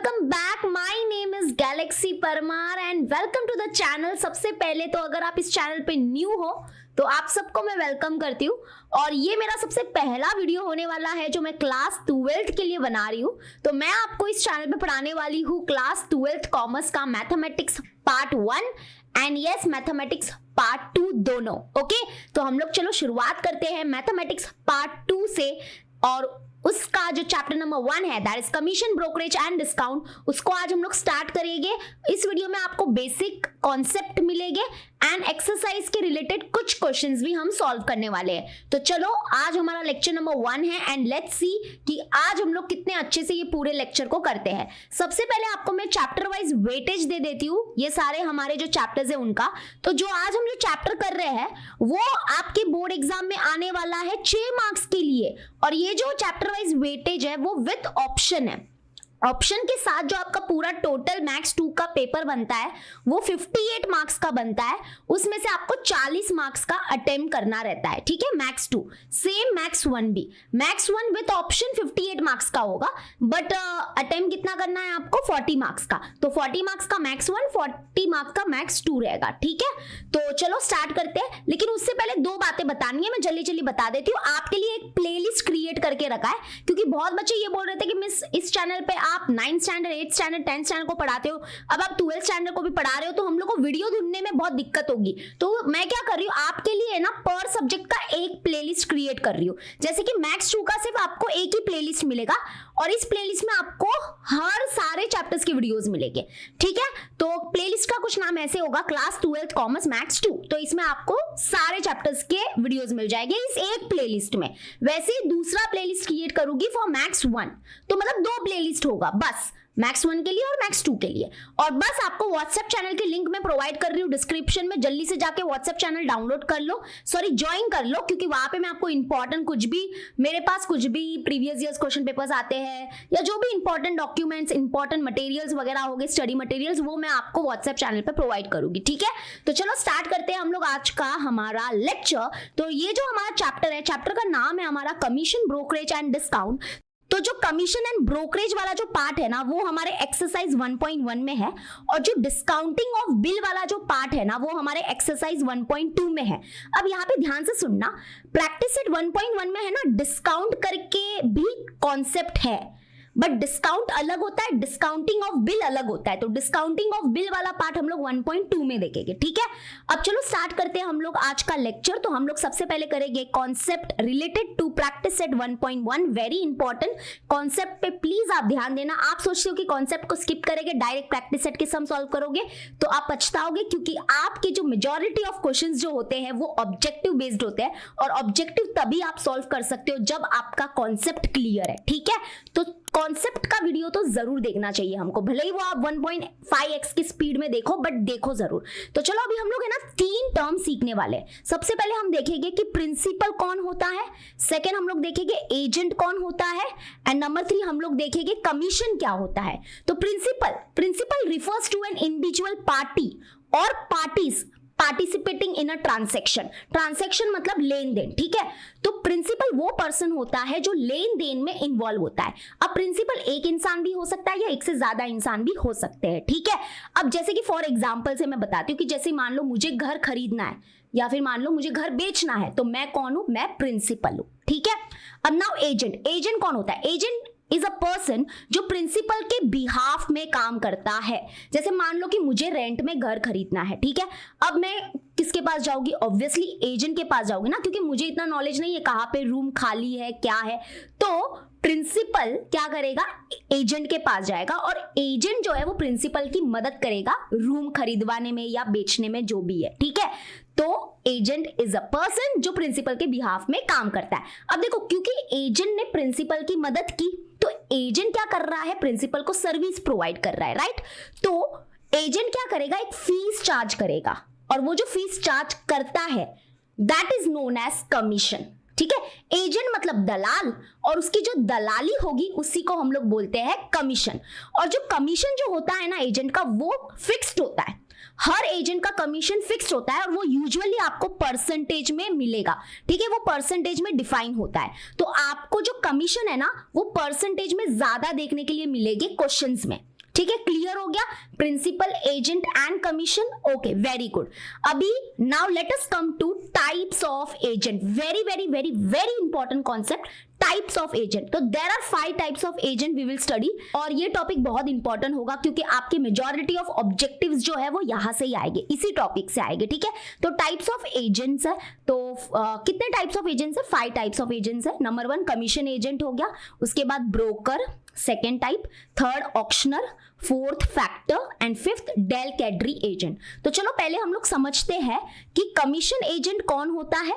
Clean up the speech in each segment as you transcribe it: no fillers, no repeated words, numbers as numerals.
Welcome back. My name is Galaxy Parmar and welcome to the channel. सबसे पहले तो अगर आप इस चैनल पे न्यू हो तो आप सबको मैं वेलकम करती हूँ और ये मेरा सबसे पहला वीडियो होने वाला है जो मैं क्लास 12th के लिए बना रही हूँ। तो मैं आपको इस चैनल पे पढ़ाने वाली हूँ क्लास 12th कॉमर्स का mathematics part 1 and yes mathematics part 2 दोनों। ओके, तो हम लोग चलो शुरुआत करते हैं मैथमेटिक्स पार्ट 2 से और उसका जो चैप्टर नंबर 1 है that is commission brokerage and discount, उसको आज हम लोग स्टार्ट करेंगे। इस वीडियो में आपको बेसिक कॉन्सेप्ट मिलेंगे एंड एक्सरसाइज के रिलेटेड कुछ क्वेश्चंस भी हम सॉल्व करने वाले हैं। तो चलो आज हमारा लेक्चर नंबर 1 है एंड लेट्स सी कि आज हम लोग कितने अच्छे से ये पूरे लेक्चर को करते हैं। सबसे पहले आपको मैं चैप्टर वाइज वेटेज दे देती हूँ, ये सारे हमारे जो चैप्टर्स है उनका। तो जो आज हम जो चैप्टर कर रहे हैं वो आपके बोर्ड एग्जाम में आने वाला है 6 मार्क्स के लिए और ये जो चैप्टर वाइज वेटेज है वो विथ ऑप्शन है। ऑप्शन के साथ जो आपका पूरा टोटल मैथ्स 2 का पेपर बनता है वो 58 मार्क्स का बनता है, उसमें से आपको 40 मार्क्स का अटेम्प्ट करना रहता है। ठीक है, मैथ्स 2 सेम मैथ्स 1 भी, मैथ्स 1 विद ऑप्शन 58 मार्क्स का होगा बट अटेम्प्ट कितना करना है आपको 40 मार्क्स का। तो 40 मार्क्स का मैथ्स 1, 40 मार्क्स का मैथ्स 2 रहेगा। ठीक है, तो चलो स्टार्ट करते हैं, लेकिन उससे पहले 2 बातें बतानी है, मैं जल्दी जल्दी बता देती हूँ। आपके लिए एक प्लेलिस्ट क्रिएट करके रखा है क्योंकि बहुत बच्चे ये बोल रहे थे कि मिस इस चैनल पे आप 9th standard, 8th standard, 10th standard को पढ़ाते हो, अब आप 12th स्टैंडर्ड को भी पढ़ा रहे हो, तो हम लोग को वीडियो ढूंढने में बहुत दिक्कत होगी। तो मैं क्या कर रही हूँ आपके लिए ना पर सब्जेक्ट का एक प्लेलिस्ट क्रिएट कर रही हूँ। जैसे कि मैथ्स 2 का सिर्फ आपको एक ही प्लेलिस्ट मिलेगा और इस प्लेलिस्ट में आपको हर सारे चैप्टर्स के वीडियोस मिलेंगे। ठीक है, तो प्लेलिस्ट का कुछ नाम ऐसे होगा क्लास 12th कॉमर्स मैथ्स 2, तो इसमें आपको सारे चैप्टर्स के वीडियोस मिल जाएंगे इस एक प्लेलिस्ट में। वैसे ही दूसरा प्लेलिस्ट क्रिएट करूंगी फॉर मैथ्स 1, तो मतलब 2 प्लेलिस्ट होगा बस, मैथ्स 1 के लिए और मैथ्स 2 के लिए। और बस आपको व्हाट्सएप चैनल के लिंक मैं प्रोवाइड कर रही हूँ डिस्क्रिप्शन में, जल्दी से जाके व्हाट्सएप चैनल डाउनलोड कर लो, सॉरी ज्वाइन कर लो, क्योंकि वहां पे मैं आपको इंपॉर्टेंट कुछ भी, मेरे पास कुछ भी प्रीवियस ईयर्स क्वेश्चन पेपर्स आते हैं या जो भी इंपॉर्टेंट डॉक्यूमेंट्स, इंपॉर्टेंट मटेरियल्स वगैरह हो गए, स्टडी मटेरियल्स, वो मैं आपको व्हाट्सएप चैनल पे प्रोवाइड करूंगी। ठीक है, तो चलो स्टार्ट करते हैं हम लोग आज का हमारा लेक्चर। तो ये जो हमारा चैप्टर है, चैप्टर का नाम है हमारा कमीशन ब्रोकरेज एंड डिस्काउंट। तो जो कमीशन एंड ब्रोकरेज वाला जो पार्ट है ना वो हमारे एक्सरसाइज 1.1 में है और जो डिस्काउंटिंग ऑफ बिल वाला जो पार्ट है ना वो हमारे एक्सरसाइज 1.2 में है। अब यहाँ पे ध्यान से सुनना, प्रैक्टिस सेट 1.1 में है ना डिस्काउंट करके भी कॉन्सेप्ट है बट डिस्काउंट अलग होता है, डिस्काउंटिंग ऑफ बिल अलग होता है। तो डिस्काउंटिंग ऑफ बिल वाला पार्ट हम लोग 1.2 में देखेंगे। ठीक है, अब चलो स्टार्ट करते हैं हम लोग आज का लेक्चर। तो हम लोग सबसे पहले करेंगे concept related to practice set 1.1, very important concept पे प्लीज आप ध्यान देना। आप सोचते हो कि कॉन्सेप्ट को स्किप करेंगे डायरेक्ट प्रैक्टिस सेट के सम सॉल्व करोगे तो आप पछताओगे, क्योंकि आपके जो मेजॉरिटी ऑफ क्वेश्चंस जो होते हैं वो ऑब्जेक्टिव बेस्ड होते हैं और ऑब्जेक्टिव तभी आप सॉल्व कर सकते हो जब आपका कॉन्सेप्ट क्लियर है। ठीक है, तो कॉन्सेप्ट का वीडियो तो जरूर देखना चाहिए हमको, भले ही वो आप 1.5x की स्पीड में देखो बट देखो जरूर। तो चलो अभी हम लोग है ना 3 टर्म सीखने वाले हैं। सबसे पहले हम देखेंगे कि प्रिंसिपल कौन होता है, सेकेंड हम लोग देखेंगे एजेंट कौन होता है एंड नंबर 3 हम लोग देखेंगे कमीशन क्या होता है। तो principal refers to an individual party और parties participating in a transaction. Transaction मतलब लेन देन। ठीक है, तो प्रिंसिपल वो पर्सन होता है जो लेन देन में इन्वॉल्व होता है। अब प्रिंसिपल एक इंसान भी हो सकता है या एक से ज्यादा इंसान भी हो सकते हैं। ठीक है, अब जैसे कि फॉर एग्जांपल से मैं बताती हूँ कि जैसे मान लो मुझे घर खरीदना है या फिर मान लो मुझे घर बेचना है, तो मैं कौन हूं, मैं प्रिंसिपल हूं। ठीक है, अब नाउ एजेंट कौन होता है, एजेंट इज अ पर्सन जो प्रिंसिपल के बिहाफ में काम करता है। जैसे मान लो कि मुझे रेंट में घर खरीदना है, ठीक है, अब मैं किसके पास जाऊंगी, ऑब्वियसली एजेंट के पास जाऊंगी ना, क्योंकि मुझे इतना नॉलेज नहीं है कहाँ पे रूम खाली है क्या है। तो प्रिंसिपल क्या करेगा, एजेंट के पास जाएगा और एजेंट जो है वो प्रिंसिपल की मदद करेगा रूम खरीदवाने में या बेचने में जो भी है। ठीक है, तो एजेंट इज अ पर्सन जो प्रिंसिपल के बिहाफ में काम करता है। अब देखो क्योंकि एजेंट ने प्रिंसिपल की मदद की तो एजेंट क्या कर रहा है, प्रिंसिपल को सर्विस प्रोवाइड कर रहा है, राइट। तो एजेंट क्या करेगा, एक फीस चार्ज करेगा और वो जो फीस चार्ज करता है that is known as commission. ठीक है, एजेंट मतलब दलाल और उसकी जो दलाली होगी उसी को हम लोग बोलते हैं कमीशन। और जो कमीशन जो होता है ना एजेंट का वो फिक्स्ड होता है, हर एजेंट का कमीशन फिक्स्ड होता है और वो यूजुअली आपको परसेंटेज में मिलेगा। ठीक है, वो परसेंटेज में डिफाइन होता है। तो आपको जो कमीशन है ना वो परसेंटेज में ज्यादा देखने के लिए मिलेगी क्वेश्चंस में। ठीक है, क्लियर हो गया, principal, agent and commission. Okay, very good. अभी now let us come to types of agent. Very very very very important concept, types of agent. तो there are 5 types of agent we will study, और ये topic बहुत important होगा क्योंकि आपकी majority of objectives जो है वो यहां से ही आएंगे, इसी टॉपिक से आएंगे, ठीक है। तो टाइप्स ऑफ एजेंट्स है, तो कितने टाइप्स ऑफ एजेंट्स है? 5 टाइप्स ऑफ एजेंट्स है। नंबर 1 कमीशन एजेंट हो गया, उसके बाद broker second type, third auctioneer, fourth factor and fifth del credere agent. तो चलो पहले हम लोग समझते हैं कि कमीशन एजेंट कौन होता है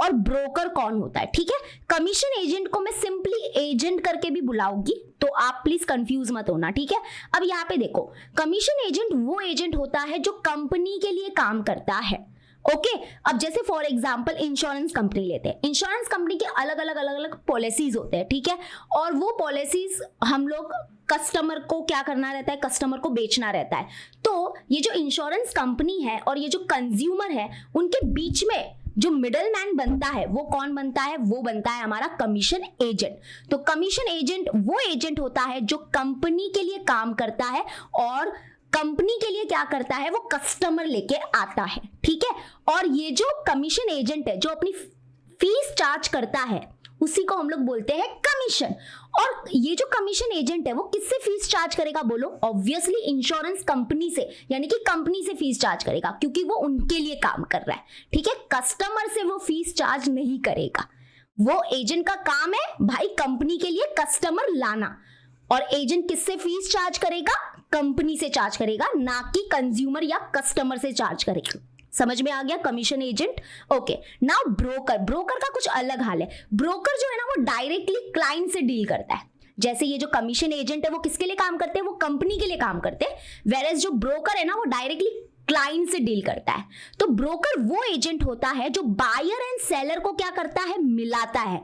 और ब्रोकर कौन होता है, ठीक है। कमीशन एजेंट को मैं सिंपली एजेंट करके भी बुलाऊंगी, तो आप प्लीज कंफ्यूज मत होना, ठीक है। अब यहाँ पे देखो, कमीशन एजेंट वो एजेंट होता है जो कंपनी के लिए काम करता है, ओके। अब जैसे फॉर एग्जांपल इंश्योरेंस कंपनी लेते हैं, इंश्योरेंस कंपनी के अलग अलग पॉलिसीज होते हैं, ठीक है, और वो पॉलिसीज हम लोग कस्टमर को क्या करना रहता है, कस्टमर को बेचना रहता है। तो ये जो इंश्योरेंस कंपनी है और ये जो कंज्यूमर है, उनके बीच में जो मिडल मैन बनता है वो कौन बनता है? वो बनता है हमारा कमीशन एजेंट। तो कमीशन एजेंट वो एजेंट होता है जो कंपनी के लिए काम करता है और कंपनी के लिए क्या करता है, वो कस्टमर लेके आता है, ठीक है। और ये जो कमीशन एजेंट है जो अपनी फीस चार्ज करता है उसी को हम लोग बोलते हैं कमीशन। और ये जो कमीशन एजेंट है वो किससे फीस चार्ज करेगा बोलो? ऑब्वियसली इंश्योरेंस कंपनी से, यानी कि कंपनी से फीस चार्ज करेगा क्योंकि वो उनके लिए काम कर रहा है, ठीक है। कस्टमर से वो फीस चार्ज नहीं करेगा। वो एजेंट का काम है भाई कंपनी के लिए कस्टमर लाना, और एजेंट किससे फीस चार्ज करेगा? कंपनी से चार्ज करेगा, ना कि कंज्यूमर या कस्टमर से चार्ज करेगा। समझ में आ गया commission agent? Okay, now broker. Broker का कुछ अलग हाल है। ब्रोकर जो है ना वो डायरेक्टली क्लाइंट से डील करता है। जैसे ये जो कमीशन एजेंट है वो किसके लिए काम करते हैं? वो कंपनी के लिए काम करते हैं, वेयरएज जो ब्रोकर है ना वो डायरेक्टली क्लाइंट से डील करता है। तो ब्रोकर वो एजेंट होता है जो बायर एंड सेलर को क्या करता है? मिलाता है,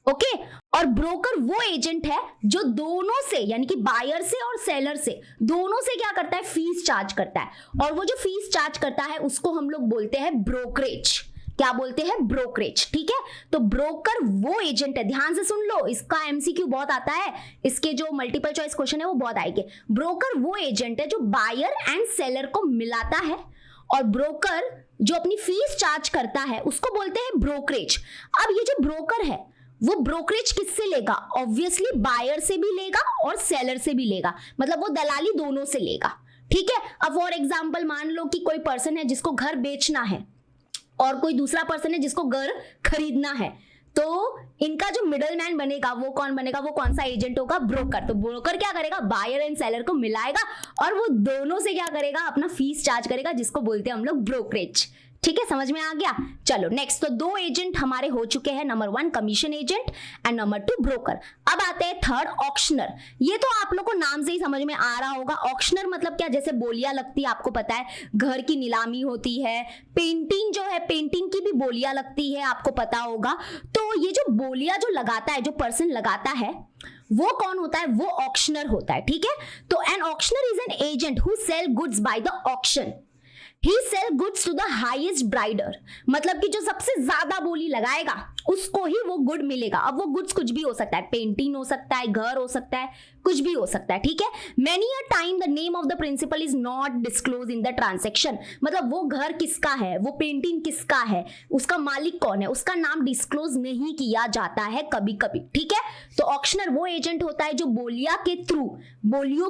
ओके। और ब्रोकर वो एजेंट है जो दोनों से, यानी कि बायर से और सेलर से, दोनों से क्या करता है? फीस चार्ज करता है। और वो जो फीस चार्ज करता है उसको हम लोग बोलते हैं ब्रोकरेज। क्या बोलते हैं? ब्रोकरेज, ठीक है। तो ब्रोकर वो एजेंट है, ध्यान से सुन लो, इसका एमसीक्यू बहुत आता है, इसके जो मल्टीपल चॉइस क्वेश्चन है वो बहुत आएंगे। ब्रोकर वो एजेंट है जो बायर एंड सेलर को मिलाता है, और ब्रोकर जो अपनी फीस चार्ज करता है उसको बोलते हैं ब्रोकरेज। अब ये जो ब्रोकर है वो ब्रोकरेज किससे लेगा? ऑब्वियसली बायर से भी लेगा और सेलर से भी लेगा, मतलब वो दलाली दोनों से लेगा, ठीक है। अब फॉर एग्जांपल मान लो कि कोई पर्सन है जिसको घर बेचना है और कोई दूसरा पर्सन है जिसको घर खरीदना है, तो इनका जो मिडल मैन बनेगा वो कौन बनेगा? वो कौन सा एजेंट होगा? ब्रोकर। तो ब्रोकर क्या करेगा? बायर एंड सेलर को मिलाएगा और वो दोनों से क्या करेगा? अपना फीस चार्ज करेगा, जिसको बोलते हैं हम लोग ब्रोकरेज, ठीक है। समझ में आ गया? चलो नेक्स्ट, तो 2 एजेंट हमारे हो चुके हैं, number 1 commission agent and number 2 broker. अब आते हैं थर्ड ऑक्शनर। ये तो आप लोग को नाम से ही समझ में आ रहा होगा। ऑक्शनर मतलब क्या? जैसे बोलियां लगती है, आपको पता है घर की नीलामी होती है, पेंटिंग जो है पेंटिंग की भी बोलियां लगती है, आपको पता होगा। तो ये जो बोलियां जो लगाता है, जो पर्सन लगाता है, वो कौन होता है? वो ऑक्शनर होता है, ठीक है। तो an auctioneer is an agent who sell goods by the auction. He sell goods to the highest bidder, मतलब कि जो सबसे ज्यादा बोली लगाएगा उसको ही वो गुड मिलेगा। अब वो गुड्स कुछ भी हो सकता है, पेंटिंग हो सकता है, घर हो सकता है, कुछ भी हो सकता है, ठीक है। Many a time the name of the principal is not disclosed in the transaction, मतलब वो घर किसका है, वो पेंटिंग किसका है, उसका मालिक कौन है, उसका नाम डिस्क्लोज नहीं किया जाता है कभी कभी, ठीक है। तो ऑक्शनर वो एजेंट होता है जो बोलियों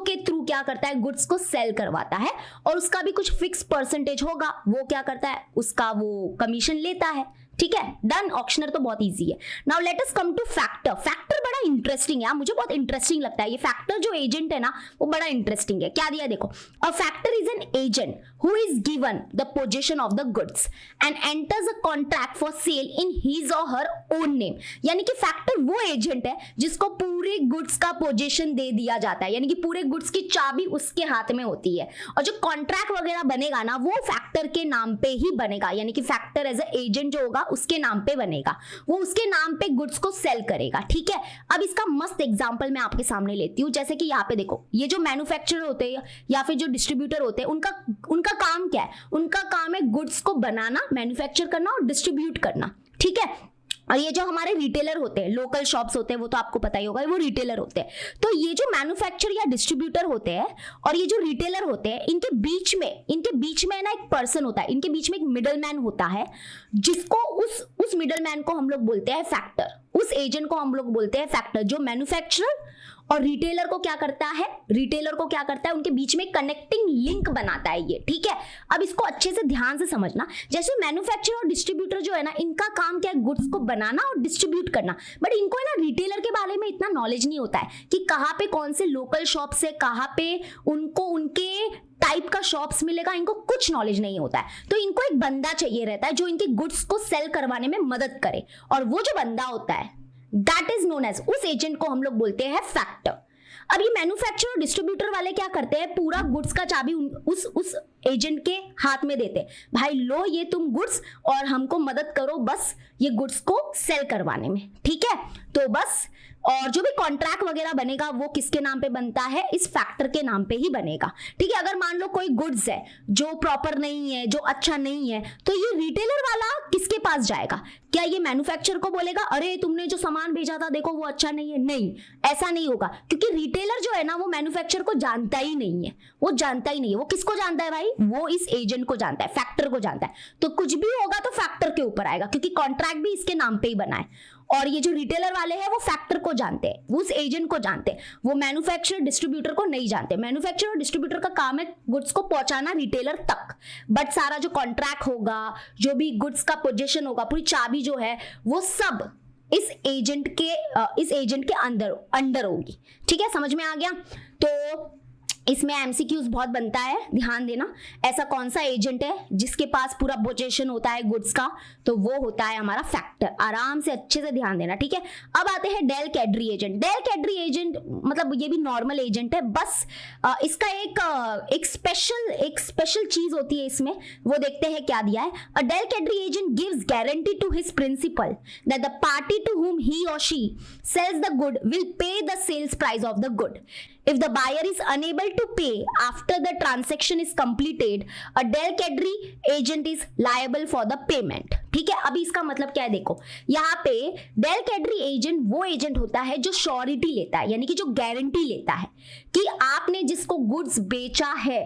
के थ्रू क्या करता है? गुड्स को सेल करवाता है, और उसका भी कुछ फिक्स परसेंटेज होगा, वो क्या करता है? उसका वो कमीशन लेता है, ठीक है। डन। ऑक्शनर तो बहुत इजी है। Now let us come two factor. Factor बड़ा इंटरेस्टिंग है, मुझे बहुत इंटरेस्टिंग लगता है ये फैक्टर जो एजेंट है ना, वो बड़ा इंटरेस्टिंग है। क्या दिया देखो, a factor is an agent who is given the position of the goods and enters a contract for sale in his और हर ओन नेम। यानी कि फैक्टर वो एजेंट है जिसको पूरे गुड्स का पोजीशन दे दिया जाता है, यानी कि पूरे गुड्स की चाबी उसके हाथ में होती है, और जो कॉन्ट्रैक्ट वगैरह बनेगा ना वो फैक्टर के नाम पे ही बनेगा, यानी कि फैक्टर एज ए एजेंट जो होगा उसके नाम पे बनेगा, वो उसके नाम पे गुड्स को सेल करेगा, ठीक है। अब इसका मस्त एग्जांपल मैं आपके सामने लेती हूँ। जैसे कि यहाँ पे देखो, ये जो मैन्युफैक्चरर होते हैं या फिर जो डिस्ट्रीब्यूटर होते हैं, उनका काम क्या है? उनका काम है गुड्स को बनाना, मैन्युफैक्चर करना और डिस्ट्रीब्यूट करना, ठीक है। और ये जो हमारे रिटेलर होते हैं, लोकल शॉप्स होते हैं, वो तो आपको पता ही होगा, वो रिटेलर होते हैं। तो ये जो मैन्युफैक्चर या डिस्ट्रीब्यूटर होते हैं और ये जो रिटेलर होते हैं, इनके बीच में ना एक पर्सन होता है, इनके बीच में एक मिडल मैन होता है, जिसको उस मिडल मैन को हम लोग बोलते हैं फैक्टर। उस एजेंट को हम लोग बोलते हैं फैक्टर, जो मैन्युफैक्चरर और रिटेलर को क्या करता है, उनके बीच में कनेक्टिंग लिंक बनाता है ये, ठीक है। अब इसको अच्छे से ध्यान से समझना। जैसे मैन्युफैक्चरर और डिस्ट्रीब्यूटर जो है ना, इनका काम क्या है, गुड्स को बनाना और डिस्ट्रीब्यूट करना। बट इनको है ना रिटेलर के बारे में इतना नॉलेज नहीं होता है कि कहाँ पे कौन से लोकल शॉप से, कहाँ पे उनको उनके टाइप का शॉप्स मिलेगा, इनको कुछ नॉलेज नहीं होता है। तो इनको एक बंदा चाहिए रहता है जो इनके गुड्स को सेल करवाने में मदद करे, और वो जो बंदा होता है दैट इज नोन एज, उस एजेंट को हम लोग बोलते हैं फैक्टर। अब ये मैन्युफैक्चरर और डिस्ट्रीब्यूटर वाले क्या करते हैं, पूरा गुड्स का चाबी उस एजेंट के हाथ में देते हैं, भाई लो ये तुम गुड्स और हमको मदद करो बस ये गुड्स को सेल करवाने में, ठीक है। तो बस, और जो भी कॉन्ट्रैक्ट वगैरह बनेगा वो किसके नाम पे बनता है, इस फैक्टर के नाम पे ही बनेगा, ठीक है। अगर मान लो कोई गुड्स है जो प्रॉपर नहीं है, जो अच्छा नहीं है, तो ये रिटेलर वाला किसके पास जाएगा, क्या ये मैन्युफैक्चरर को बोलेगा अरे तुमने जो सामान भेजा था देखो वो अच्छा नहीं है, नहीं, ऐसा नहीं होगा, क्योंकि रिटेलर जो है ना वो मैन्युफैक्चरर को जानता ही नहीं है, वो किसको जानता है भाई, वो इस एजेंट को जानता है, फैक्टर को जानता है। तो कुछ भी होगा तो फैक्टर के ऊपर आएगा, क्योंकि कॉन्ट्रैक्ट भी इसके नाम पे ही बना है। और ये जो रिटेलर वाले हैं वो फैक्टर को जानते हैं, उस एजेंट को जानते हैं, वो मैन्युफैक्चरर डिस्ट्रीब्यूटर को नहीं जानते। मैन्युफैक्चरर और डिस्ट्रीब्यूटर का काम है गुड्स को पहुंचाना रिटेलर तक, बट सारा जो कॉन्ट्रैक्ट होगा, जो भी गुड्स का पोजीशन होगा, पूरी चाबी जो है वो सब इस एजेंट के अंडर होगी, ठीक है। समझ में आ गया। तो इसमें एमसीक्यूज बहुत बनता है, ध्यान देना। ऐसा कौन सा एजेंट है जिसके पास पूरा पोजीशन होता है गुड्स का, तो वो होता है हमारा फैक्टर। आराम से अच्छे से ध्यान देना, ठीक है। अब आते हैं del credere agent. Del credere agent मतलब ये भी नॉर्मल एजेंट है, बस इसका एक स्पेशल चीज होती है इसमें, वो देखते हैं क्या दिया है। A del credere agent gives guarantee to his principal that the party to whom he or she sells the good will pay the sales price of the good. If the buyer is unable to pay after the transaction is completed, a Del Cadre agent is liable for the payment. ठीक है, अभी इसका मतलब क्या है देखो, यहाँ पे डेल कैडरी एजेंट वो एजेंट होता है जो श्योरिटी लेता है, यानी कि जो गारंटी लेता है कि आपने जिसको गुड्स बेचा है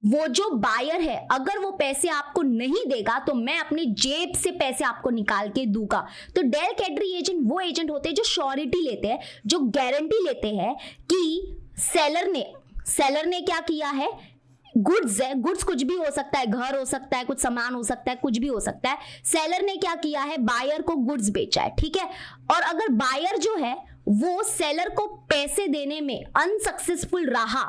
वो जो बायर है अगर वो पैसे आपको नहीं देगा तो मैं अपनी जेब से पैसे आपको निकाल के दूंगा। तो डेल कैडरी एजेंट वो एजेंट होते हैं जो श्योरिटी लेते हैं, जो गारंटी लेते हैं कि सेलर ने क्या किया है, गुड्स है, गुड्स कुछ भी हो सकता है, घर हो सकता है, कुछ सामान हो सकता है, कुछ भी हो सकता है। सेलर ने क्या किया है, बायर को गुड्स बेचा है, ठीक है। और अगर बायर जो है वो सेलर को पैसे देने में अनसक्सेसफुल रहा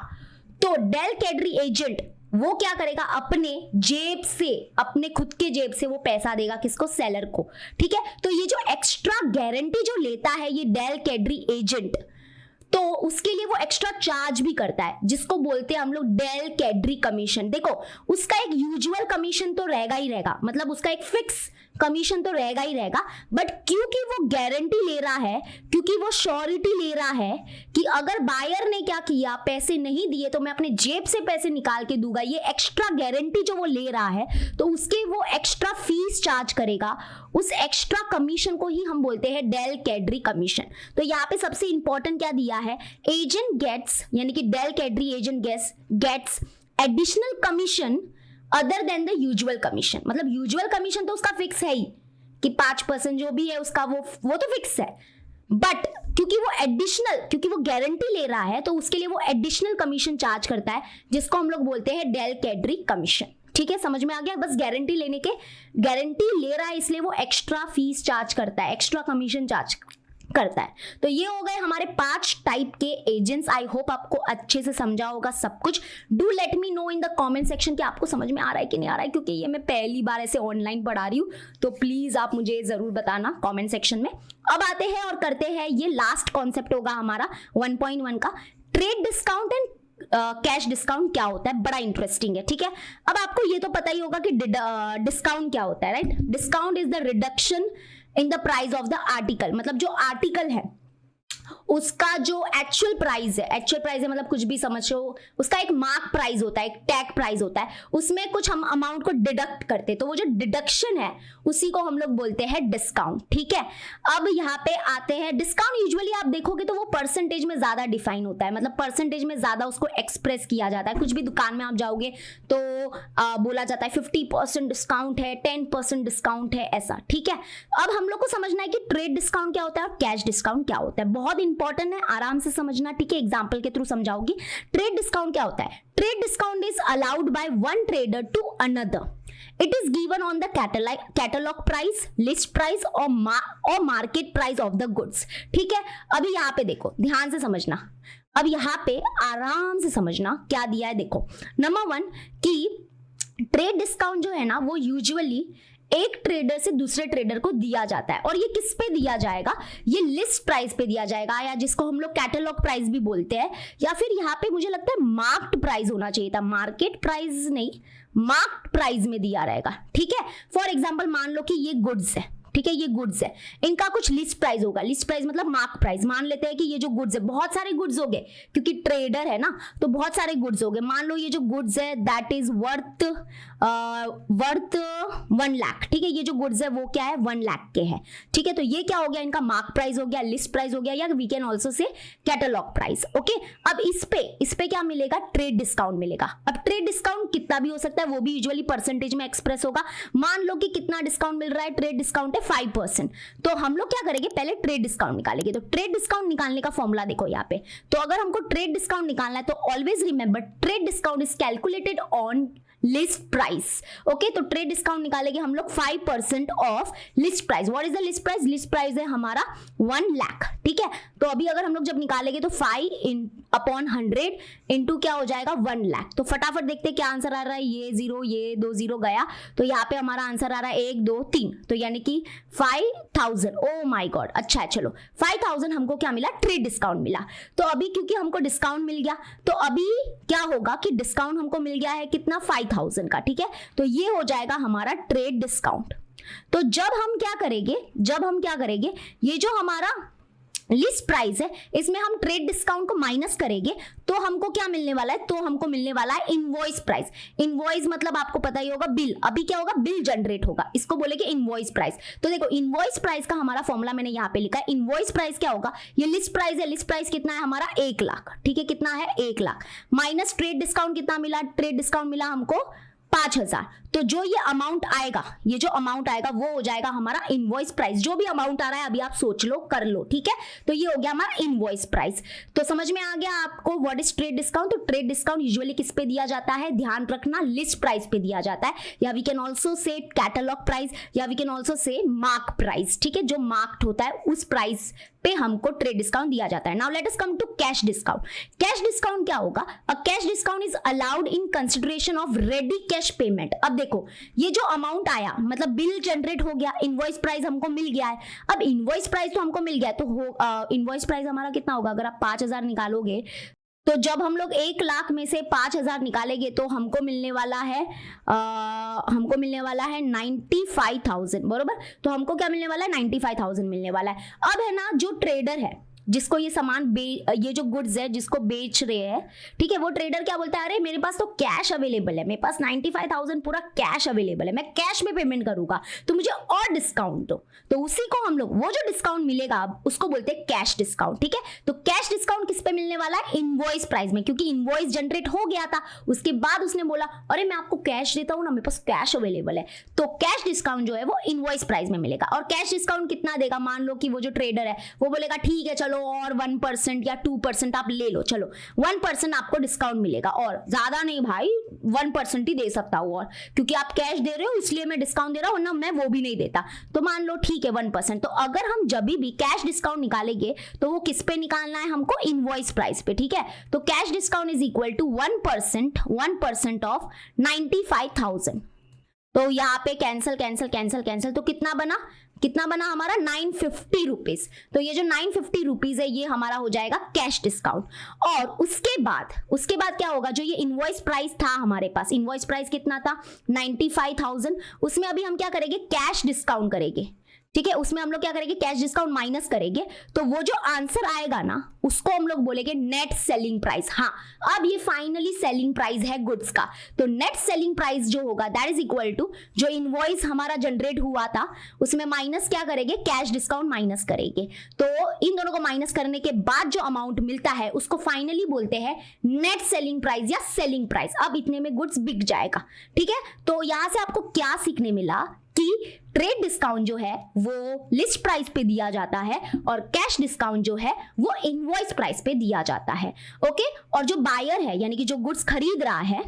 तो डेल कैडरी एजेंट वो क्या करेगा, अपने जेब से, अपने खुद के जेब से वो पैसा देगा किसको, सेलर को, ठीक है। तो ये जो एक्स्ट्रा गारंटी जो लेता है ये डेल कैडरी एजेंट, तो उसके लिए वो एक्स्ट्रा चार्ज भी करता है जिसको बोलते हैं हम लोग डेल कैडरी कमीशन। देखो उसका एक यूजुअल कमीशन तो रहेगा ही रहेगा, मतलब उसका एक फिक्स कमीशन तो रहेगा ही रहेगा, बट क्योंकि वो गारंटी ले रहा है, क्योंकि वो श्योरिटी ले रहा है कि अगर बायर ने क्या किया, पैसे नहीं दिए तो मैं अपने जेब से पैसे निकाल के दूंगा, ये एक्स्ट्रा गारंटी जो वो ले रहा है तो उसके वो एक्स्ट्रा फीस चार्ज करेगा, उस एक्स्ट्रा कमीशन को ही हम बोलते हैं डेल कैडरी कमीशन। तो यहाँ पे सबसे इंपॉर्टेंट क्या दिया है, एजेंट गेट्स, यानी कि del credere agent gets additional commission other than the usual commission. मतलब यूजुअल कमीशन तो उसका फिक्स है ही कि 5% जो भी है उसका वो तो फिक्स है, बट क्योंकि वो गारंटी ले रहा है तो उसके लिए वो एडिशनल कमीशन चार्ज करता है जिसको हम लोग बोलते हैं डेल कैडरी कमीशन। ठीक है, समझ में आ गया। बस गारंटी ले रहा है इसलिए वो एक्स्ट्रा फीस चार्ज करता है, एक्स्ट्रा कमीशन चार्ज करता है। तो ये हो गए हमारे 5 टाइप के एजेंट्स। आई होप आपको अच्छे से समझा होगा सब कुछ। Do let me know in the comment section कि आपको समझ में आ रहा है कि नहीं आ रहा है, क्योंकि ये मैं पहली बार ऐसे ऑनलाइन पढ़ा रही हूँ, तो प्लीज आप मुझे जरूर बताना कमेंट सेक्शन में। अब आते हैं और करते हैं, ये लास्ट कॉन्सेप्ट होगा हमारा 1.1 का, trade discount and cash discount क्या होता है। बड़ा इंटरेस्टिंग है, ठीक है। अब आपको ये तो पता ही होगा कि डिस्काउंट क्या होता है, right. Discount is the reduction in the price of the article, मतलब जो आर्टिकल है उसका जो एक्चुअल प्राइस है मतलब कुछ भी समझो, उसका एक मार्क प्राइस होता है, एक टैग प्राइस होता है, उसमें कुछ हम अमाउंट को डिडक्ट करते हैं, तो वो जो डिडक्शन है उसी को हम लोग बोलते हैं डिस्काउंट। ठीक है, अब यहाँ पे आते हैं डिस्काउंट। यूजुअली आप देखोगे तो वो परसेंटेज में ज्यादा डिफाइन होता है, मतलब परसेंटेज में ज्यादा उसको एक्सप्रेस किया जाता है। कुछ भी दुकान में आप जाओगे तो बोला जाता है 50% डिस्काउंट है, 10% डिस्काउंट है, ऐसा। ठीक है, अब हम लोग को समझना है कि ट्रेड डिस्काउंट क्या होता है और कैश डिस्काउंट क्या होता है। बहुत इंपॉर्टेंट है, आराम से समझना। ठीक है, एग्जाम्पल के थ्रू समझाऊंगी। ट्रेड डिस्काउंट क्या होता है? Trade discount is allowed by one trader to another. It is given on the catalog price, list price or market price of the goods. ठीक है, अभी यहाँ पे देखो, ध्यान से समझना। अब यहाँ पे आराम से समझना क्या दिया है। देखो, नंबर 1 कि ट्रेड डिस्काउंट जो है ना वो यूजुअली एक ट्रेडर से दूसरे ट्रेडर को दिया जाता है। और ये किस पे दिया जाएगा? ये लिस्ट प्राइस पे दिया जाएगा, या जिसको हम लोग कैटलॉग प्राइस भी बोलते हैं, या फिर यहाँ पे मुझे लगता है मार्क्ड प्राइस होना चाहिए था, मार्केट प्राइस नहीं, मार्क्ड प्राइस में दिया रहेगा। ठीक है, फॉर एग्जांपल मान लो कि ये गुड्स है, ठीक है, ये गुड्स है, इनका कुछ लिस्ट प्राइस होगा। लिस्ट प्राइस मतलब मार्क प्राइस। मान लेते हैं कि ये जो गुड्स है, बहुत सारे गुड्स हो गए क्योंकि ट्रेडर है ना, तो बहुत सारे गुड्स हो गए। मान लो ये जो गुड्स है दैट इज वर्थ 1 लाख। ठीक है, ये जो गुड्स है वो क्या है? 1 लाख के है। ठीक है, तो ये क्या हो गया? इनका मार्क प्राइस हो गया, लिस्ट प्राइस हो गया, या we can also say catalogue price. Okay, अब इस पे क्या मिलेगा? ट्रेड डिस्काउंट मिलेगा। अब ट्रेड डिस्काउंट कितना भी हो सकता है, वो भी यूजुअली परसेंटेज में एक्सप्रेस होगा। मान लो कि कितना डिस्काउंट मिल रहा है, ट्रेड डिस्काउंट है 5%, तो हम लोग क्या करेंगे? पहले ट्रेड डिस्काउंट निकालेंगे। तो ट्रेड डिस्काउंट निकालने का फॉर्मूला देखो यहाँ पे। तो अगर हमको ट्रेड डिस्काउंट निकालना है तो always remember trade discount is calculated on list price. Okay, तो ट्रेड डिस्काउंट निकालेंगे हम लोग 5% of list price. What is the list price? List price है हमारा 1 लाख। ठीक है, तो अभी अगर हम लोग जब निकालेंगे तो 5/100 इंटू क्या हो जाएगा? 1 लाख। तो फटाफट देखते क्या आंसर आ रहा है। ये 0 ये 2 0 गया, तो यहाँ पे हमारा आंसर आ रहा है 1 2 3, तो यानी कि 5000। ओ माय गॉड, अच्छा है, चलो 5000 हमको क्या मिला? ट्रेड डिस्काउंट मिला। तो अभी क्योंकि हमको डिस्काउंट मिल गया, तो अभी क्या होगा कि डिस्काउंट हमको मिल गया है कितना? 5000 का। ठीक है, तो ये हो जाएगा हमारा ट्रेड डिस्काउंट। तो जब हम क्या करेंगे, ये जो हमारा लिस्ट प्राइस है इसमें हम ट्रेड डिस्काउंट को माइनस करेंगे, तो हमको क्या मिलने वाला है? तो हमको मिलने वाला है इनवॉइस प्राइस। इनवॉइस मतलब आपको पता ही होगा, बिल। अभी क्या होगा? बिल जनरेट होगा, इसको बोलेंगे इनवॉइस प्राइस। तो देखो, इनवॉइस प्राइस का हमारा फॉर्मूला मैंने यहाँ पे लिखा है। इनवॉइस प्राइस क्या होगा? ये लिस्ट प्राइस है, लिस्ट प्राइस कितना है हमारा? 1 लाख। ठीक है, कितना है? 1 लाख माइनस ट्रेड डिस्काउंट कितना मिला? ट्रेड डिस्काउंट मिला हमको 5000। तो जो ये अमाउंट आएगा, ये जो अमाउंट आएगा वो हो जाएगा हमारा इनवॉइस प्राइस। जो भी अमाउंट आ रहा है अभी आप सोच लो, कर लो। ठीक है, तो ये हो गया हमारा इनवॉइस प्राइस। तो समझ में आ गया आपको व्हाट इज ट्रेड डिस्काउंट? तो ट्रेड डिस्काउंट यूजुअली किस पे दिया जाता है? ध्यान रखना, लिस्ट प्राइस पे दिया जाता है, या we can also say catalogue price, या we can also say mark price. ठीक है, जो मार्क्ड होता है उस प्राइस पे हमको ट्रेड डिस्काउंट दिया जाता है। Now let us come to cash discount. Cash discount क्या होगा? A cash discount is allowed in consideration of ready cash payment. अब देखो, ये जो अमाउंट आया मतलब बिल जनरेट हो गया, इनवॉइस प्राइस हमको मिल गया है। अब इनवॉइस प्राइस तो हमको मिल गया, तो इनवॉइस प्राइस हमारा कितना होगा? अगर आप 5000 निकालोगे, तो जब हम लोग 1 लाख में से 5000 निकालेंगे तो हमको मिलने वाला है 95,000। बरोबर, तो हमको क्या मिलने वाला है? 95,000 मिलने वाला है। अब है ना, जो ट्रेडर है जिसको ये सामान ये जो गुड्स है जिसको बेच रहे हैं, ठीक है, वो ट्रेडर क्या बोलता है? अरे मेरे पास तो कैश अवेलेबल है, मेरे पास 95,000 पूरा कैश अवेलेबल है, मैं कैश में पेमेंट करूंगा, तो मुझे और डिस्काउंट दो। तो उसी को हम लोग, वो जो डिस्काउंट मिलेगा उसको बोलते हैं कैश डिस्काउंट। ठीक है, तो कैश डिस्काउंट किस पे मिलने वाला है? इनवॉइस प्राइस में, क्योंकि इनवॉइस जनरेट हो गया था, उसके बाद उसने बोला अरे मैं आपको कैश देता हूं ना, मेरे पास कैश अवेलेबल है, तो कैश डिस्काउंट जो है वो इनवॉइस प्राइस में मिलेगा। और कैश डिस्काउंट कितना देगा? मान लो कि वो जो ट्रेडर है वो बोलेगा ठीक है चलो और 1% या 2% आप ले लो, चलो 1% आपको डिस्काउंट मिलेगा, और ज्यादा नहीं भाई 1% ही दे सकता हूं, और क्योंकि आप कैश दे रहे हो इसलिए मैं डिस्काउंट दे रहा हूं, वरना मैं वो भी नहीं देता। तो मान लो ठीक है 1%। तो अगर हम जब भी कैश डिस्काउंट निकालेंगे तो वो किस पे निकालना है हमको? इनवॉइस प्राइस पे। ठीक है, तो cash discount is equal to 1% of 95,000। तो यहाँ पे कैंसल कैंसल कैंसल कैंसल, तो कितना बना हमारा? 950 रुपीज। तो ये जो 950 रुपीज है ये हमारा हो जाएगा कैश डिस्काउंट। और उसके बाद क्या होगा? जो ये इनवॉइस प्राइस था हमारे पास, इनवॉइस प्राइस कितना था? 95,000। उसमें अभी हम क्या करेंगे? कैश डिस्काउंट करेंगे। ठीक है, उसमें हम लोग क्या करेंगे, कैश डिस्काउंट माइनस करेंगे, तो वो जो आंसर आएगा ना उसको हम लोग बोलेंगे नेट सेलिंग प्राइस। हाँ, अब ये फाइनली सेलिंग प्राइस है गुड्स का, तो नेट सेलिंग प्राइस जो होगा दैट इज इक्वल टू जो इनवॉइस हमारा जनरेट हुआ था उसमें माइनस क्या करेंगे, कैश डिस्काउंट माइनस करेंगे। तो इन दोनों को माइनस करने के बाद जो अमाउंट मिलता है उसको फाइनली बोलते हैं नेट सेलिंग प्राइस या सेलिंग प्राइस। अब इतने में गुड्स बिक जाएगा। ठीक है, तो यहां से आपको क्या सीखने मिला कि ट्रेड डिस्काउंट जो है वो लिस्ट प्राइस पे दिया जाता है और कैश डिस्काउंट जो है वो इनवॉइस प्राइस पे दिया जाता है। ओके, और जो बायर है यानी कि जो गुड्स खरीद रहा है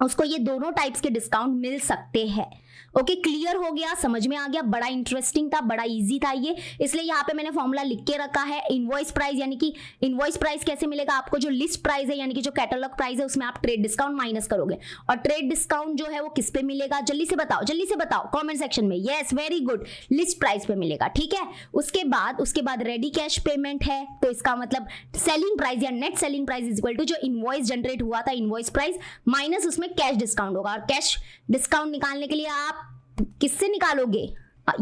उसको ये दोनों टाइप्स के डिस्काउंट मिल सकते हैं। ओके, क्लियर हो गया, समझ में आ गया। बड़ा इंटरेस्टिंग था, बड़ा इजी था ये, इसलिए यहाँ पे मैंने फॉर्मूला लिख के रखा है। इनवॉइस प्राइस यानी कि इनवॉइस प्राइस कैसे मिलेगा आपको, जो लिस्ट प्राइस है यानी कि जो कैटलॉग प्राइस है उसमें आप ट्रेड डिस्काउंट माइनस करोगे, और ट्रेड डिस्काउंट जो है वो किस पे मिलेगा, जल्दी से बताओ कॉमेंट सेक्शन में। Yes, very good, list price पे मिलेगा। ठीक है, उसके बाद रेडी कैश पेमेंट है, तो इसका मतलब सेलिंग प्राइस या net selling price is equal to जो इनवॉइस जनरेट हुआ था इनवॉइस प्राइस माइनस उसमें कैश डिस्काउंट होगा। और कैश डिस्काउंट निकालने के लिए आप किससे निकालोगे,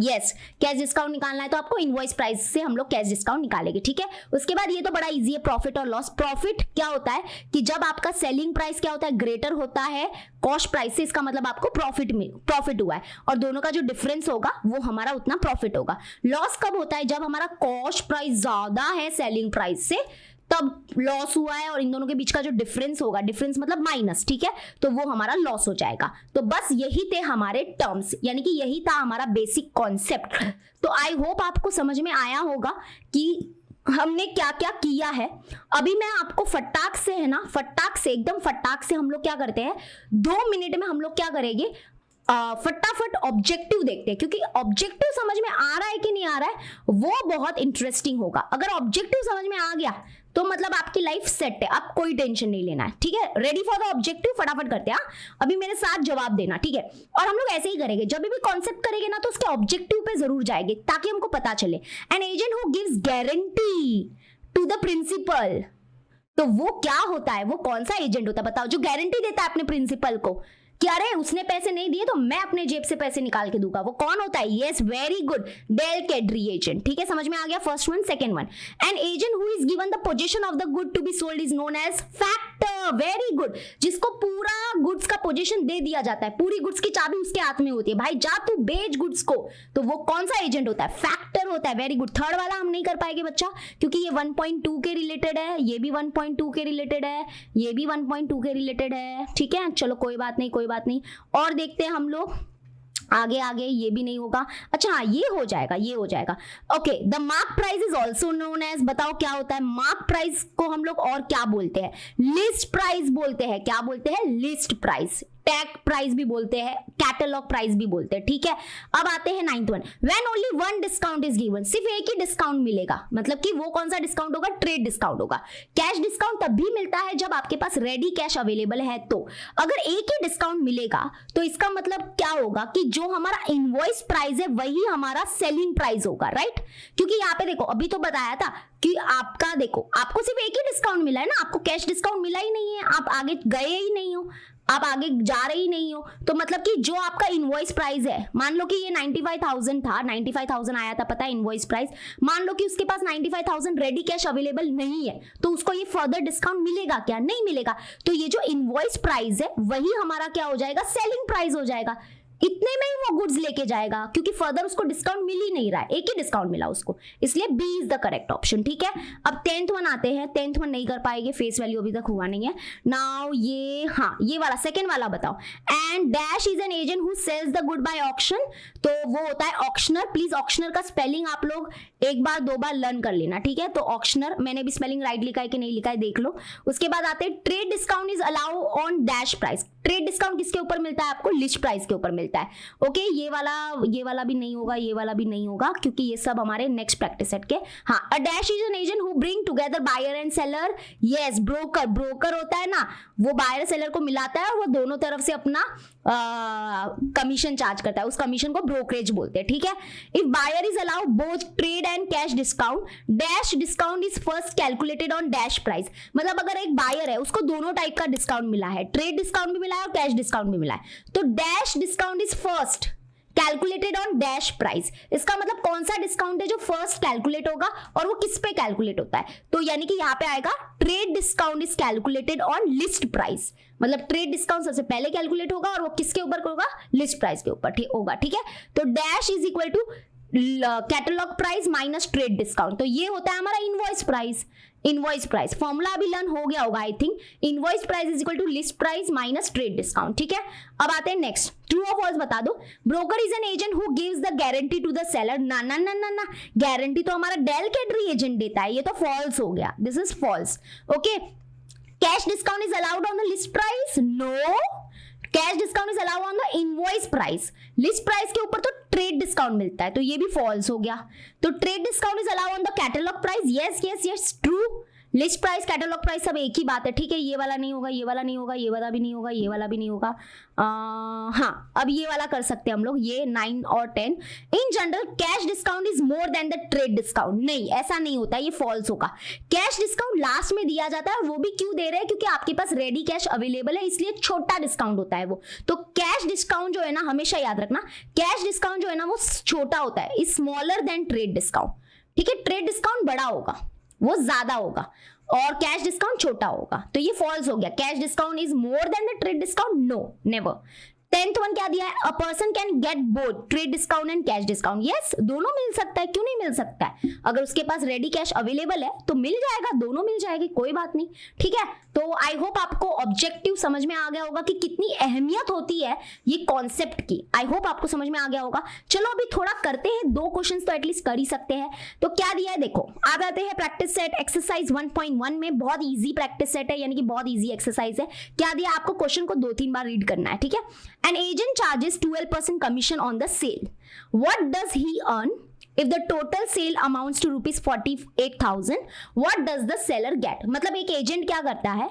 यस, कैश डिस्काउंट निकालना है तो आपको इनवॉइस प्राइस से हम लोग कैश डिस्काउंट निकालेंगे। ठीक है, उसके बाद ये तो बड़ा इजी है, प्रॉफिट और लॉस। प्रॉफिट क्या होता है कि जब आपका सेलिंग प्राइस क्या होता है, ग्रेटर होता है कॉस्ट प्राइस से, इसका मतलब आपको प्रॉफिट हुआ है और दोनों का जो डिफरेंस होगा वो हमारा उतना प्रॉफिट होगा। लॉस कब होता है, जब हमारा कॉस्ट प्राइस ज्यादा है सेलिंग प्राइस से तब लॉस हुआ है और इन दोनों के बीच का जो डिफरेंस होगा, डिफरेंस मतलब माइनस, ठीक है, तो वो हमारा लॉस हो जाएगा। तो बस यही थे हमारे टर्म्स, यानी कि यही था हमारा बेसिक कॉन्सेप्ट। तो आई होप आपको समझ में आया होगा कि हमने क्या क्या किया है। अभी मैं आपको फटाक से है ना, एकदम फटाक से हम लोग क्या करते हैं, 2 मिनट में हम लोग क्या करेंगे, फटाफट ऑब्जेक्टिव देखते हैं, क्योंकि ऑब्जेक्टिव समझ में आ रहा है कि नहीं आ रहा है वो बहुत इंटरेस्टिंग होगा। अगर ऑब्जेक्टिव समझ में आ गया तो मतलब आपकी लाइफ सेट है, आप कोई टेंशन नहीं लेना है। ठीक है, रेडी फॉर द ऑब्जेक्टिव, फटाफट करते हैं। अभी मेरे साथ जवाब देना, ठीक है, और हम लोग ऐसे ही करेंगे, जब भी कॉन्सेप्ट करेंगे ना तो उसके ऑब्जेक्टिव पे जरूर जाएंगे ताकि हमको पता चले। An agent who gives guarantee to the principal, तो वो क्या होता है, वो कौन सा एजेंट होता है बताओ, जो गारंटी देता है अपने प्रिंसिपल को कि अरे उसने पैसे नहीं दिए तो मैं अपने जेब से पैसे निकाल के दूंगा, वो कौन होता है, yes, very good, del credere agent. ठीक है, समझ में आ गया first one. Second one, an agent who is given the position of the good to be sold is known as factor, very good, जिसको पूरा गुड्स का पोजीशन दे दिया जाता है, पूरी गुड्स की चाबी उसके हाथ में होती है, भाई जा तू बेच गुड्स को, तो वो कौन सा एजेंट होता है, फैक्टर होता है। Very good. थर्ड वाला हम नहीं कर पाएंगे बच्चा, क्योंकि ये 1.2 के रिलेटेड है, ये भी 1.2 के रिलेटेड है, ये भी 1.2 के रिलेटेड है। ठीक है, चलो कोई बात नहीं, और देखते हैं हम लोग आगे, ये भी नहीं होगा। अच्छा हाँ, ये हो जाएगा। Okay, the mark price is also known as, बताओ क्या होता है मार्क प्राइस को हम लोग और क्या बोलते हैं, लिस्ट प्राइस बोलते हैं। क्या बोलते हैं, लिस्ट प्राइस, टैग प्राइस भी बोलते हैं, कैटलॉग प्राइस भी बोलते हैं। ठीक है, अब आते हैं 9th one, when only one discount is given, सिर्फ एक ही डिस्काउंट मिलेगा, मतलब कि वो कौन सा डिस्काउंट होगा, ट्रेड डिस्काउंट होगा। कैश डिस्काउंट तब भी मिलता है जब आपके पास रेडी कैश अवेलेबल है, तो अगर एक ही डिस्काउंट मिलेगा तो इसका मतलब क्या होगा कि जो हमारा इनवॉइस प्राइस है वही हमारा सेलिंग प्राइस होगा, राइट। क्योंकि यहाँ पे देखो, अभी तो बताया था कि आपका देखो, आपको सिर्फ एक ही डिस्काउंट मिला है ना, आपको कैश डिस्काउंट मिला ही नहीं है, आप आगे गए ही नहीं हो, आप आगे जा रहे ही नहीं हो, तो मतलब कि जो आपका इनवॉइस प्राइस है, मान लो कि ये 95,000 था, 95,000 आया था, पता है इनवॉइस प्राइस, मान लो कि उसके पास 95,000 रेडी कैश अवेलेबल नहीं है, तो उसको ये फर्दर डिस्काउंट मिलेगा क्या, नहीं मिलेगा। तो ये जो इनवॉइस प्राइस है वही हमारा क्या हो जाएगा, सेलिंग प्राइस हो जाएगा। इतने में ही वो गुड्स लेके जाएगा, क्योंकि फर्दर उसको डिस्काउंट मिल ही नहीं रहा है, एक ही डिस्काउंट मिला उसको, इसलिए B is the correct option. ठीक है, अब 10th वन आते हैं, 10th वन नहीं कर पाएंगे, फेस वैल्यू अभी तक हुआ नहीं है। नाउ ये, हाँ ये वाला सेकंड वाला बताओ, and dash is an agent who sells the good by auction, तो वो होता है ऑक्शनर। प्लीज ऑक्शनर का स्पेलिंग आप लोग एक बार 2 बार लर्न कर लेना, ठीक है। तो ऑक्शनर, मैंने भी स्पेलिंग राइट लिखा है कि नहीं लिखा है देख लो। उसके बाद आते हैं trade discount is allow on dash price, trade discount किसके ऊपर मिलता है आपको, लिस्ट प्राइस के ऊपर मिलता है। ओके, ये वाला भी नहीं होगा, ये वाला भी नहीं होगा, क्योंकि ये सब हमारे नेक्स्ट प्रैक्टिस सेट के। हाँ, a dash is an agent who bring together buyer and seller, yes, broker होता है ना, वो बायर सेलर को मिलाता है और वो दोनों तरफ से अपना कमीशन चार्ज करता है, उस कमीशन को ब्रोकरेज बोलते हैं। ठीक है, if buyer is allow both trade and cash discount, dash discount is first calculated on dash price, मतलब अगर एक बायर है उसको दोनों टाइप का डिस्काउंट मिला है, ट्रेड डिस्काउंट भी मिला है और कैश डिस्काउंट भी मिला है, तो dash discount is first calculated on dash price, इसका मतलब कौन सा डिस्काउंट है जो फर्स्ट कैलकुलेट होगा और वो किस पे कैलकुलेट होता है, तो यानी कि यहाँ पे आएगा trade discount is calculated on list price, मतलब ट्रेड डिस्काउंट सबसे पहले कैलकुलेट होगा और वो किसके ऊपर होगा, लिस्ट प्राइस के ऊपर होगा, ठीक है। तो dash is equal to catalogue price minus trade discount, तो ये होता है हमारा invoice price. Invoice price formula अभी लर्न हो गया होगा I think, invoice price is equal to list price minus trade discount, ठीक है। अब आते हैं नेक्स्ट, ट्रू और फॉल्स बता दो। Broker is an agent who gives the guarantee to the seller, ना ना ना ना ना, गारंटी तो हमारा डेल कैटरी एजेंट देता है, ये तो फॉल्स हो गया, this is false, okay. Cash discount is allowed on the list price, no, cash discount is allowed on the invoice price, list price के ऊपर तो ट्रेड डिस्काउंट मिलता है, तो ये भी फॉल्स हो गया। तो trade discount is allowed on the catalogue price, yes yes yes true, list price catalogue price सब एक ही बात है, ठीक है। ये वाला नहीं होगा, ये वाला नहीं होगा, ये वाला भी नहीं होगा, ये वाला भी नहीं होगा, हाँ अब ये वाला कर सकते हैं हम लोग, ये 9 और 10। In general cash discount is more than the trade discount, नहीं ऐसा नहीं होता, ये फॉल्स होगा। कैश डिस्काउंट लास्ट में दिया जाता है, वो भी क्यों दे रहे हैं, क्योंकि आपके पास रेडी कैश अवेलेबल है, इसलिए छोटा डिस्काउंट होता है वो। तो कैश डिस्काउंट जो है ना, हमेशा याद रखना, कैश डिस्काउंट जो है ना वो छोटा होता है, स्मॉलर देन ट्रेड डिस्काउंट, ठीक है। ट्रेड डिस्काउंट बड़ा होगा, वो ज्यादा होगा, और कैश डिस्काउंट छोटा होगा, तो ये फॉल्स हो गया। Cash discount is more than the trade discount, no never. 10th one क्या दिया है, a person can get both trade discount and cash discount, yes दोनों मिल सकता है, क्यों नहीं मिल सकता है, अगर उसके पास रेडी कैश अवेलेबल है तो मिल जाएगा, दोनों मिल जाएगी, कोई बात नहीं, ठीक है। तो आई होप आपको ऑब्जेक्टिव समझ में आ गया होगा कि कितनी अहमियत होती है ये कॉन्सेप्ट की, आई होप आपको समझ में आ गया होगा। चलो अभी थोड़ा करते हैं, 2 क्वेश्चंस तो एटलीस्ट कर ही सकते हैं। तो क्या दिया है देखो, आ जाते हैं प्रैक्टिस सेट एक्सरसाइज 1.1 में, बहुत इजी प्रैक्टिस सेट है, यानी कि बहुत इजी एक्सरसाइज है। क्या दिया, आपको क्वेश्चन को 2-3 बार रीड करना है, ठीक है। An agent charges 12% commission on the sale. What does he earn if the total sale amounts to rupees 48,000? What does the seller get? मतलब एक एजेंट क्या करता है,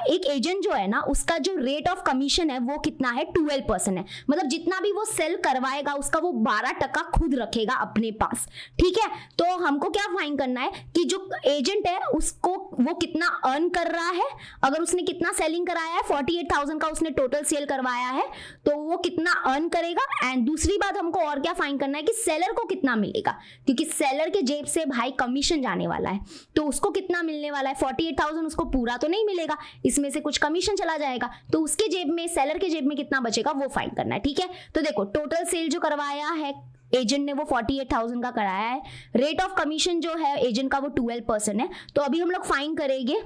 एक एजेंट जो है ना उसका जो रेट ऑफ कमीशन है वो कितना है, 12% है, मतलब जितना भी वो सेल करवाएगा उसका वो 12% खुद रखेगा अपने पास, ठीक है। तो हमको क्या फाइंड करना है कि जो एजेंट है उसको वो कितना अर्न कर रहा है, अगर उसने कितना सेलिंग कराया है, 48,000 का उसने टोटल सेल करवाया है, तो वो कितना अर्न करेगा। एंड दूसरी बात हमको और क्या फाइंड करना है कि सेलर को कितना मिलेगा, क्योंकि सेलर के जेब से भाई कमीशन जाने वाला है, तो उसको कितना मिलने वाला है, 48,000 उसको पूरा तो नहीं मिलेगा, इसमें से कुछ कमीशन चला जाएगा, तो उसके जेब में, सेलर के जेब में कितना बचेगा वो फाइंड करना है, ठीक है। तो देखो टोटल सेल जो करवाया है एजेंट ने वो 48,000 का कराया है, रेट ऑफ कमीशन जो है एजेंट का वो 12% है, तो अभी हम लोग फाइंड करेंगे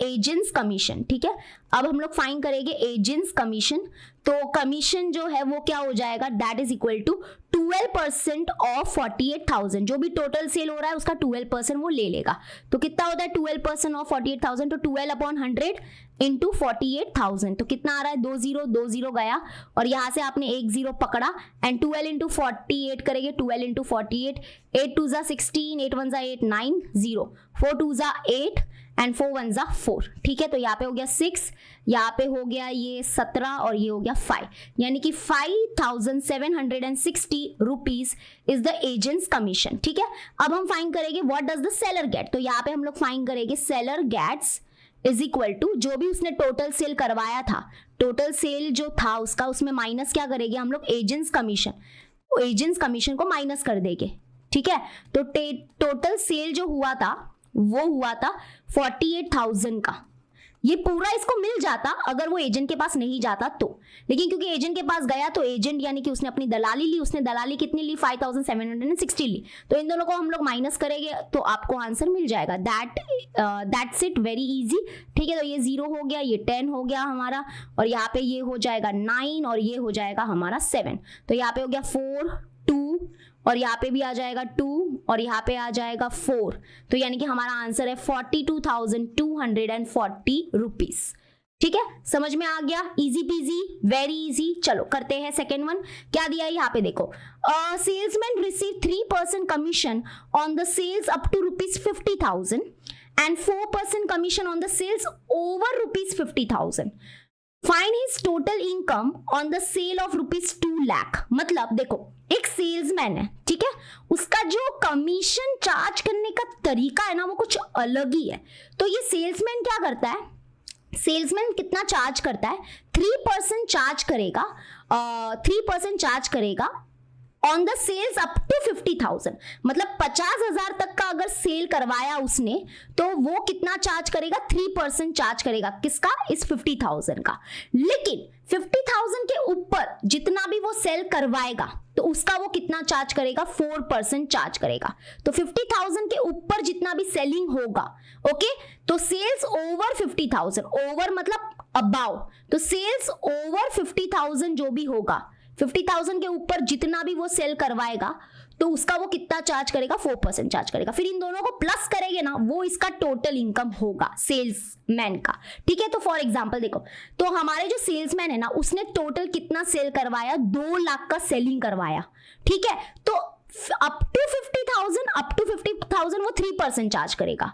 एजेंट्स कमीशन, ठीक है। अब हम लोग फाइंड करेंगे एजेंट्स कमीशन, तो कमीशन जो है वो क्या हो जाएगा, that is equal to 12% of 48,000, जो भी टोटल सेल हो रहा है उसका 12% वो ले लेगा, तो कितना होता है 12% ऑफ 48,000, तो 12/100 इंटू 48,000, तो कितना आ रहा है, 20 गया, और यहाँ से आपने 1 0 पकड़ा, एंड 12 इंटू 48 करेंगे, 12 इंटू 48, 8 2 16, 8 1 8 9 0, 4 2 8 एंड 4 1 4, ठीक है। तो यहाँ पे हो गया 6, यहाँ पे हो गया ये 17 और ये हो गया 5, यानी कि 5,760 rupees is the agent's commission, ठीक है। अब हम फाइंड करेंगे what does the seller get, तो यहाँ पे हम लोग फाइंड करेंगे seller gets is equal to जो भी उसने टोटल सेल करवाया था, टोटल सेल जो था उसका, उसमें माइनस क्या करेंगे हम लोग, एजेंट्स कमीशन, एजेंट्स कमीशन को माइनस कर देंगे, ठीक है। तो टोटल सेल जो हुआ था वो हुआ था 48,000 का, ये पूरा इसको मिल जाता अगर वो एजेंट के पास नहीं जाता तो, लेकिन क्योंकि एजेंट के पास गया तो एजेंट यानी कि उसने अपनी दलाली ली, उसने दलाली कितनी ली, 5,760 ली, तो इन दोनों को हम लोग माइनस करेंगे तो आपको आंसर मिल जाएगा, दैट्स इट, वेरी इजी, ठीक है। तो ये 0 हो गया, ये 10 हो गया हमारा, और यहाँ पे ये हो जाएगा 9 और ये हो जाएगा हमारा 7, तो यहाँ पे हो गया 4 2 और यहाँ पे भी आ जाएगा 2 और यहाँ पे आ जाएगा 4, तो यानी कि हमारा आंसर है 42,240 रुपीज, ठीक है। समझ में आ गया, इजी पीजी, वेरी इजी। चलो करते हैं सेकेंड वन, क्या दिया है यहाँ पे देखो, salesman receive 3% commission on the sales up to ₹50,000 and 4% commission on the sales over ₹50,000। Find his total income on the sale of ₹2 lakh. मतलब देखो एक सेल्समैन है, ठीक है, उसका जो कमीशन चार्ज करने का तरीका है ना वो कुछ अलग ही है। तो ये सेल्समैन क्या करता है, सेल्समैन कितना चार्ज करता है, 3% चार्ज करेगा, 3% चार्ज करेगा on the sales up to 50,000, मतलब 50,000 तक का अगर सेल करवाया उसने तो वो कितना चार्ज करेगा, 3% चार्ज करेगा, किसका, इस 50,000 का। लेकिन 50,000 के ऊपर जितना भी वो सेल करवाएगा तो उसका वो कितना चार्ज करेगा, 4% चार्ज करेगा। तो 50,000 के ऊपर जितना भी सेलिंग होगा, ओके, तो सेल्स ओवर 50,000, ओवर मतलब अबाउ, तो सेल्स ओवर 50,000 जो भी होगा, 50,000 के ऊपर जितना भी वो सेल करवाएगा तो उसका वो कितना चार्ज करेगा, 4% चार्ज करेगा। फिर इन दोनों को प्लस करेंगे ना, वो इसका टोटल इनकम होगा सेल्समैन का, ठीक है। तो फॉर एग्जांपल देखो, तो हमारे जो सेल्समैन है ना, उसने टोटल कितना सेल करवाया, 2 लाख का सेलिंग करवाया, ठीक है। तो अप टू 50,000 वो 3% चार्ज करेगा,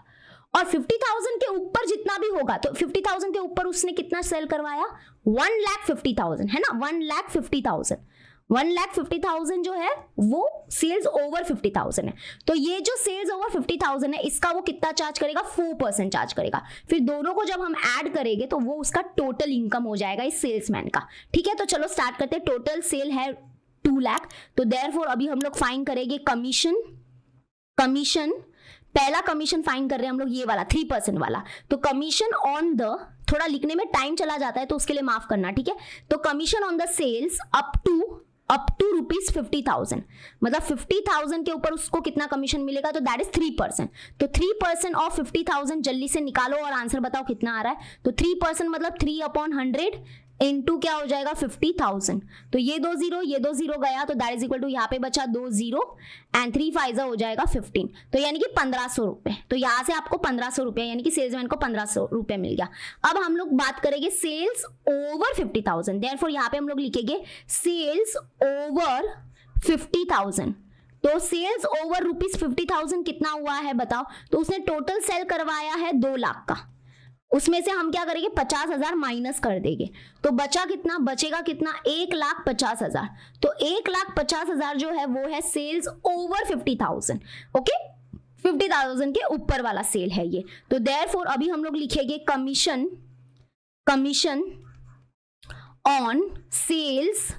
और 50,000 के ऊपर जितना भी होगा, तो 50,000 के ऊपर उसने कितना सेल करवाया, 1,50,000 है ना, 1,50,000 जो है वो सेल्स ओवर 50,000 है। तो ये जो सेल्स ओवर 50,000 है, इसका वो कितना चार्ज करेगा, 4% चार्ज करेगा। फिर दोनों को जब हम ऐड करेंगे तो वो उसका टोटल इनकम हो जाएगा इस सेल्समैन का, ठीक है। तो चलो स्टार्ट करते हैं। टोटल सेल है 2 लाख, तो देयरफॉर अभी हम लोग फाइंड करेंगे कमीशन। पहला कमीशन फाइंड कर रहे हैं हम लोग, ये वाला 3% वाला। तो कमीशन ऑन द, थोड़ा लिखने में टाइम चला जाता है तो उसके लिए माफ करना, ठीक है। तो commission on the sales up to rupees 50,000, मतलब 50,000 के ऊपर उसको कितना कमीशन मिलेगा, तो दैट इज 3%। तो 3% ऑफ 50,000 जल्दी से निकालो और आंसर बताओ कितना आ रहा है। तो 3% मतलब 3/100 इनटू क्या हो जाएगा, 50,000। तो ये 2 0 गया, तो दैट इज इक्वल टू यहाँ पे बचा 2 0 एंड 3 5 हो जाएगा 15, तो यानी कि 1,500 रुपए। तो यहाँ से आपको 1,500 रुपए, यानी कि सेल्समैन को 1,500 रुपए मिल गया। अब हम लोग बात करेंगे सेल्स ओवर 50,000, देयरफॉर यहाँ पे हम लोग लिखेंगे सेल्स ओवर 50,000। तो सेल्स ओवर रुपीज 50,000 कितना हुआ है बताओ। तो उसने टोटल सेल करवाया है 2 लाख का, उसमें से हम क्या करेंगे, 50,000 माइनस कर देंगे, तो बचा कितना, बचेगा कितना, 1,50,000। तो 1,50,000 जो है वो है सेल्स ओवर 50,000, ओके, 50,000 के ऊपर वाला सेल है ये। तो देयरफॉर अभी हम लोग लिखेंगे कमीशन ऑन सेल्स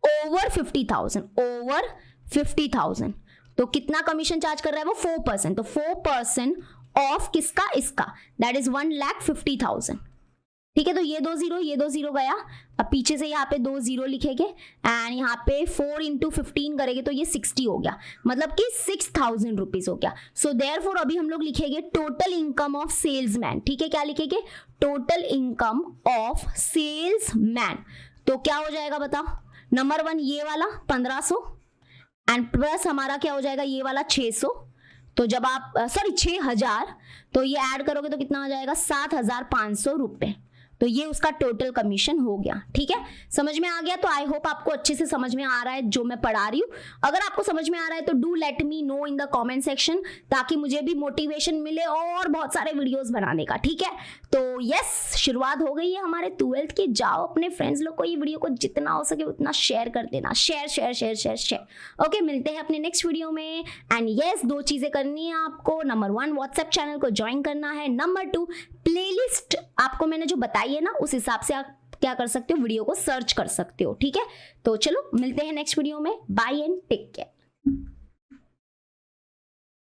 ओवर 50,000, तो कितना कमीशन चार्ज कर रहा है वो, 4%। तो 4% ऑफ किसका, इसका, दैट इज 1,50,000, ठीक है। तो ये 2 0 गया, अब पीछे से यहाँ पे 2 0 लिखेंगे एंड यहाँ पे 4 × 15 करेंगे तो ये 60 हो गया, मतलब कि 6,000 रुपीज हो गया। सो देयरफॉर अभी हम लोग लिखेंगे टोटल इनकम ऑफ सेल्समैन, ठीक है। क्या लिखेंगे, टोटल इनकम ऑफ सेल्समैन। तो क्या हो जाएगा बताओ, नंबर 1 ये वाला 1,500 एंड प्लस हमारा क्या हो जाएगा, ये वाला 600। तो जब आप 6,000, तो ये ऐड करोगे तो कितना हो जाएगा, 7,500 रुपए। तो ये उसका टोटल कमीशन हो गया, ठीक है। समझ में आ गया। तो आई होप आपको अच्छे से समझ में आ रहा है जो मैं पढ़ा रही हूँ। अगर आपको समझ में आ रहा है तो do let me know in the comment section, ताकि मुझे भी मोटिवेशन मिले और बहुत सारे वीडियोस बनाने का, ठीक है। तो यस, शुरुआत हो गई है हमारे 12th की। जाओ अपने फ्रेंड्स लोग को ये वीडियो को जितना हो सके उतना शेयर कर देना, शेयर। ओके, मिलते हैं अपने नेक्स्ट वीडियो में। एंड यस, 2 चीजें करनी है आपको। नंबर 1, व्हाट्सएप चैनल को ज्वाइन करना है। नंबर 2, प्लेलिस्ट आपको मैंने जो बताई है ना, उस हिसाब से आप क्या कर सकते हो, वीडियो को सर्च कर सकते हो, ठीक है। तो चलो मिलते हैं नेक्स्ट वीडियो में। Bye and take care.